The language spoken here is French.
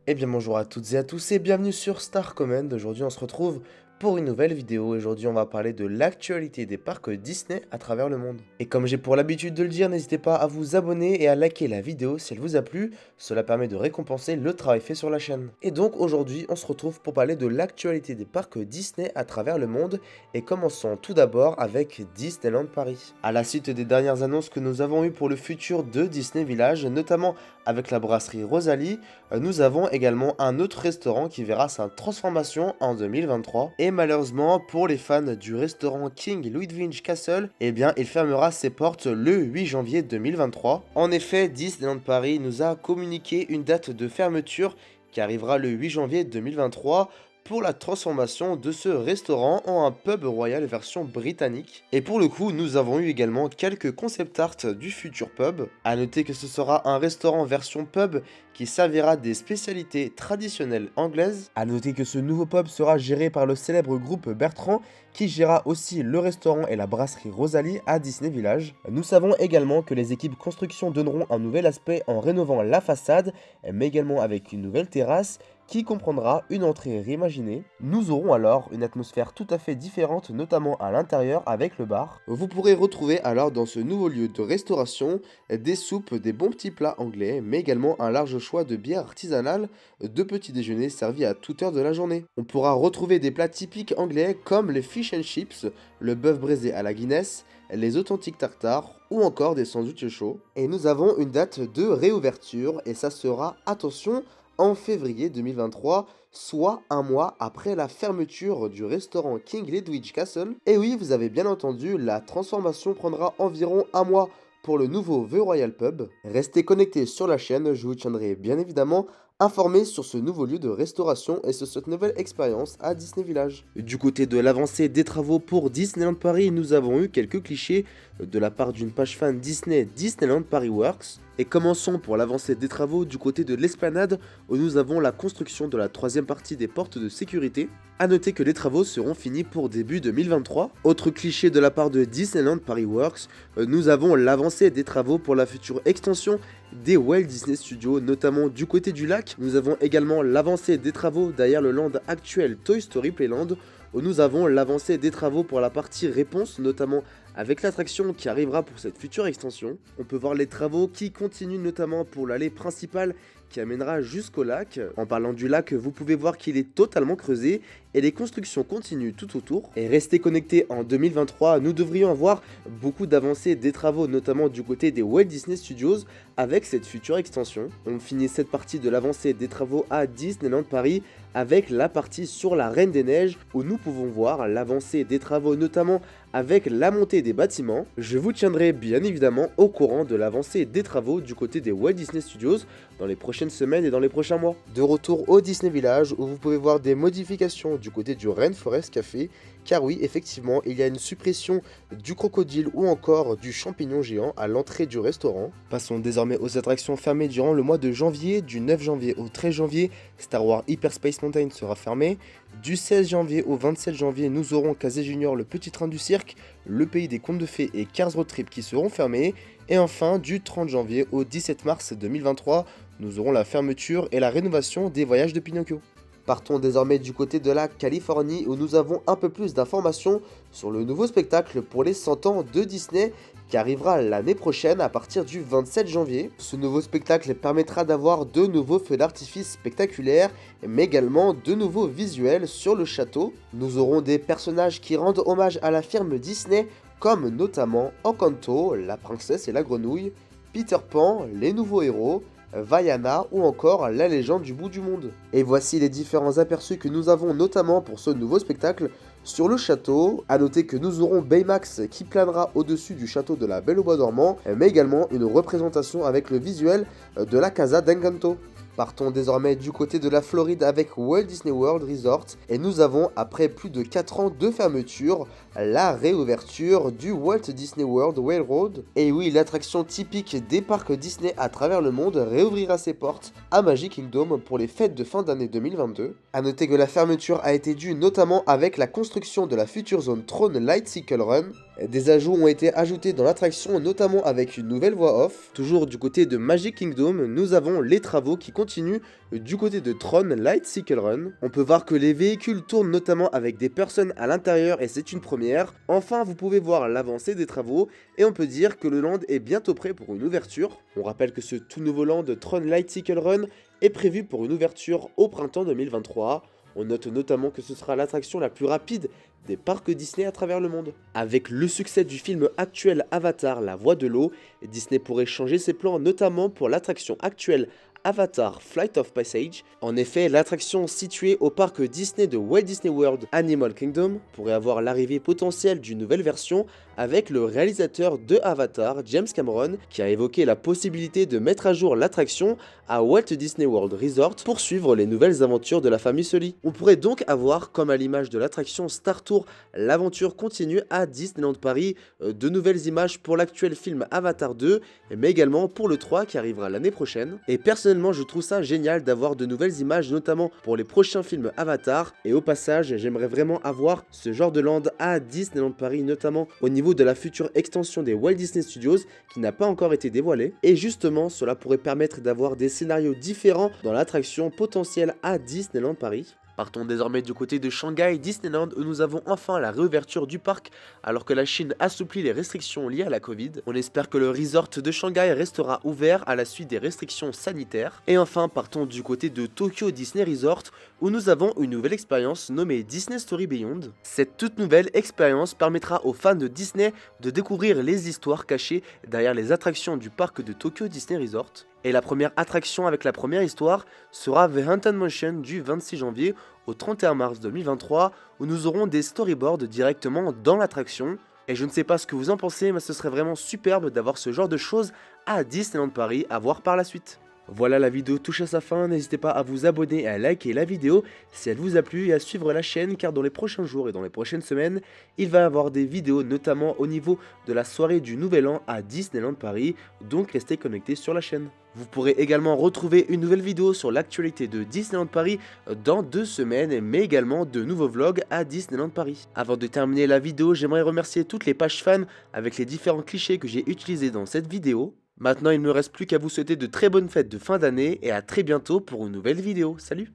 Eh bien bonjour à toutes et à tous et bienvenue sur Star Command. Aujourd'hui on se retrouve pour une nouvelle vidéo. Aujourd'hui on va parler de l'actualité des parcs Disney à travers le monde. Et comme j'ai pour l'habitude de le dire, n'hésitez pas à vous abonner et à liker la vidéo si elle vous a plu. Cela permet de récompenser le travail fait sur la chaîne. Et donc aujourd'hui on se retrouve pour parler de l'actualité des parcs Disney à travers le monde. Et commençons tout d'abord avec Disneyland Paris. À la suite des dernières annonces que nous avons eues pour le futur de Disney Village, notamment avec la brasserie Rosalie, nous avons également un autre restaurant qui verra sa transformation en 2023. Et malheureusement, pour les fans du restaurant King Ludwig Castle, eh bien, il fermera ses portes le 8 janvier 2023. En effet, Disneyland Paris nous a communiqué une date de fermeture qui arrivera le 8 janvier 2023 pour la transformation de ce restaurant en un pub royal version britannique. Et pour le coup, nous avons eu également quelques concept art du futur pub. A noter que ce sera un restaurant version pub qui servira des spécialités traditionnelles anglaises. A noter que ce nouveau pub sera géré par le célèbre groupe Bertrand qui gérera aussi le restaurant et la brasserie Rosalie à Disney Village. Nous savons également que les équipes construction donneront un nouvel aspect en rénovant la façade, mais également avec une nouvelle terrasse qui comprendra une entrée réimaginée. Nous aurons alors une atmosphère tout à fait différente, notamment à l'intérieur avec le bar. Vous pourrez retrouver alors dans ce nouveau lieu de restauration des soupes, des bons petits plats anglais, mais également un large choix de bières artisanales, de petits déjeuners servis à toute heure de la journée. On pourra retrouver des plats typiques anglais comme les fish and chips, le bœuf braisé à la Guinness, les authentiques tartares ou encore des sandwichs chauds. Et nous avons une date de réouverture et ça sera, attention, en février 2023, soit un mois après la fermeture du restaurant King Ludwig Castle. Et oui, vous avez bien entendu, la transformation prendra environ un mois pour le nouveau The Royal Pub. Restez connectés sur la chaîne, je vous tiendrai bien évidemment informé sur ce nouveau lieu de restauration et sur cette nouvelle expérience à Disney Village. Du côté de l'avancée des travaux pour Disneyland Paris, nous avons eu quelques clichés de la part d'une page fan Disney, Disneyland Paris Works. Et commençons pour l'avancée des travaux du côté de l'esplanade où nous avons la construction de la troisième partie des portes de sécurité. A noter que les travaux seront finis pour début 2023. Autre cliché de la part de Disneyland Paris Works, nous avons l'avancée des travaux pour la future extension des Walt Disney Studios, notamment du côté du lac. Nous avons également l'avancée des travaux derrière le land actuel Toy Story Playland, où nous avons l'avancée des travaux pour la partie réponse, notamment avec l'attraction qui arrivera pour cette future extension. On peut voir les travaux qui continuent notamment pour l'allée principale qui amènera jusqu'au lac. En parlant du lac, vous pouvez voir qu'il est totalement creusé et les constructions continuent tout autour. Et restez connectés, en 2023, nous devrions avoir beaucoup d'avancées des travaux, notamment du côté des Walt Disney Studios avec cette future extension. On finit cette partie de l'avancée des travaux à Disneyland Paris avec la partie sur la Reine des Neiges où nous pouvons voir l'avancée des travaux, notamment avec la montée des bâtiments. Je vous tiendrai bien évidemment au courant de l'avancée des travaux du côté des Walt Disney Studios dans les prochaines semaines et dans les prochains mois. De retour au Disney Village où vous pouvez voir des modifications du côté du Rainforest Café, car oui, effectivement, il y a une suppression du crocodile ou encore du champignon géant à l'entrée du restaurant. Passons désormais aux attractions fermées durant le mois de janvier. Du 9 janvier au 13 janvier, Star Wars Hyperspace Mountain sera fermé. Du 16 janvier au 27 janvier, nous aurons Casey Junior, le petit train du cirque, le pays des contes de fées et Cars Road Trip qui seront fermés. Et enfin, du 30 janvier au 17 mars 2023, nous aurons la fermeture et la rénovation des voyages de Pinocchio. Partons désormais du côté de la Californie où nous avons un peu plus d'informations sur le nouveau spectacle pour les 100 ans de Disney qui arrivera l'année prochaine à partir du 27 janvier. Ce nouveau spectacle permettra d'avoir de nouveaux feux d'artifice spectaculaires mais également de nouveaux visuels sur le château. Nous aurons des personnages qui rendent hommage à la firme Disney comme notamment Encanto, la princesse et la grenouille, Peter Pan, les nouveaux héros, Vaiana ou encore La légende du bout du monde. Et voici les différents aperçus que nous avons notamment pour ce nouveau spectacle sur le château. A noter que nous aurons Baymax qui planera au-dessus du château de la Belle au Bois dormant, mais également une représentation avec le visuel de la Casa d'Encanto. Partons désormais du côté de la Floride avec Walt Disney World Resort et nous avons, après plus de 4 ans de fermeture, la réouverture du Walt Disney World Railroad. Et oui, l'attraction typique des parcs Disney à travers le monde réouvrira ses portes à Magic Kingdom pour les fêtes de fin d'année 2022. A noter que la fermeture a été due notamment avec la construction de la future zone Tron Lightcycle Run. Des ajouts ont été ajoutés dans l'attraction, notamment avec une nouvelle voix off. Toujours du côté de Magic Kingdom, nous avons les travaux qui continuent du côté de Tron Light Cycle Run. On peut voir que les véhicules tournent notamment avec des personnes à l'intérieur et c'est une première. Enfin, vous pouvez voir l'avancée des travaux et on peut dire que le land est bientôt prêt pour une ouverture. On rappelle que ce tout nouveau land Tron Light Cycle Run est prévu pour une ouverture au printemps 2023. On note notamment que ce sera l'attraction la plus rapide des parcs Disney à travers le monde. Avec le succès du film actuel Avatar, La Voix de l'eau, Disney pourrait changer ses plans notamment pour l'attraction actuelle Avatar Flight of Passage. En effet, l'attraction située au parc Disney de Walt Disney World Animal Kingdom pourrait avoir l'arrivée potentielle d'une nouvelle version avec le réalisateur de Avatar, James Cameron, qui a évoqué la possibilité de mettre à jour l'attraction à Walt Disney World Resort pour suivre les nouvelles aventures de la famille Sully. On pourrait donc avoir, comme à l'image de l'attraction Star Tour, l'aventure continue à Disneyland Paris, de nouvelles images pour l'actuel film Avatar 2, mais également pour le 3 qui arrivera l'année prochaine. Et personnellement, je trouve ça génial d'avoir de nouvelles images, notamment pour les prochains films Avatar. Et au passage, j'aimerais vraiment avoir ce genre de land à Disneyland Paris, notamment au niveau de la future extension des Walt Disney Studios qui n'a pas encore été dévoilée. Et justement, cela pourrait permettre d'avoir des scénarios différents dans l'attraction potentielle à Disneyland Paris. Partons désormais du côté de Shanghai Disneyland où nous avons enfin la réouverture du parc alors que la Chine assouplit les restrictions liées à la Covid. On espère que le resort de Shanghai restera ouvert à la suite des restrictions sanitaires. Et enfin partons du côté de Tokyo Disney Resort où nous avons une nouvelle expérience nommée Disney Story Beyond. Cette toute nouvelle expérience permettra aux fans de Disney de découvrir les histoires cachées derrière les attractions du parc de Tokyo Disney Resort. Et la première attraction avec la première histoire sera The Haunted Mansion du 26 janvier au 31 mars 2023 où nous aurons des storyboards directement dans l'attraction. Et je ne sais pas ce que vous en pensez, mais ce serait vraiment superbe d'avoir ce genre de choses à Disneyland Paris à voir par la suite. Voilà, la vidéo touche à sa fin, n'hésitez pas à vous abonner et à liker la vidéo si elle vous a plu et à suivre la chaîne car dans les prochains jours et dans les prochaines semaines, il va y avoir des vidéos notamment au niveau de la soirée du Nouvel An à Disneyland Paris, donc restez connectés sur la chaîne. Vous pourrez également retrouver une nouvelle vidéo sur l'actualité de Disneyland Paris dans 2 semaines, mais également de nouveaux vlogs à Disneyland Paris. Avant de terminer la vidéo, j'aimerais remercier toutes les pages fans avec les différents clichés que j'ai utilisés dans cette vidéo. Maintenant, il ne me reste plus qu'à vous souhaiter de très bonnes fêtes de fin d'année et à très bientôt pour une nouvelle vidéo. Salut!